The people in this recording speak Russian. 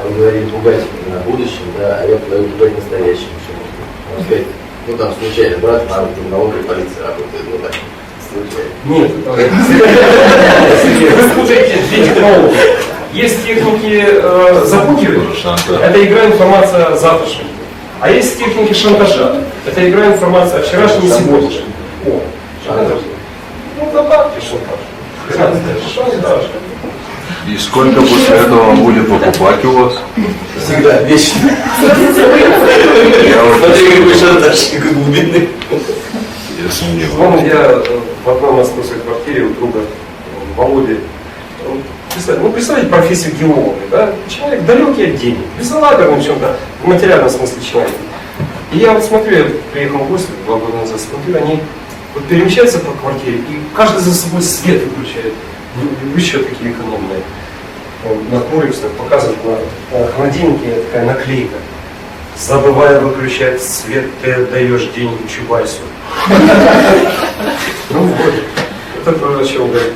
Он говорит, пугать на будущем, да, а я говорю, пугать настоящим. Он сказать, ну там случайно, брат на округе полиции работает, ну так, случайно. Нет, вы слушаете две технологии. Есть техники запугивания, это игра информация о завтрашнем. А есть техники шантажа, это игра информация о вчерашнем и сегодняшнем. О, шантаж. Ну добавьте шантаж. И сколько после этого он будет покупать у вас? Всегда, вечно. Я вот Смотри, какой шантаж, какой глубинный. я сомневаюсь. Помню, я в одной московской квартире у друга Володи. Представьте профессию геолога, да? Человек далекий от денег, безалаберный в чем-то, в материальном смысле человек. И я вот смотрю, я приехал в гости 2 года назад, смотрю, они вот перемещаются по квартире, и каждый за собой свет выключает. Еще такие экономные. На курицах показывают на холодильнике такая наклейка. Забывая выключать свет, ты отдаешь деньги Чубайсу. Ну вот, это про о чем говорить.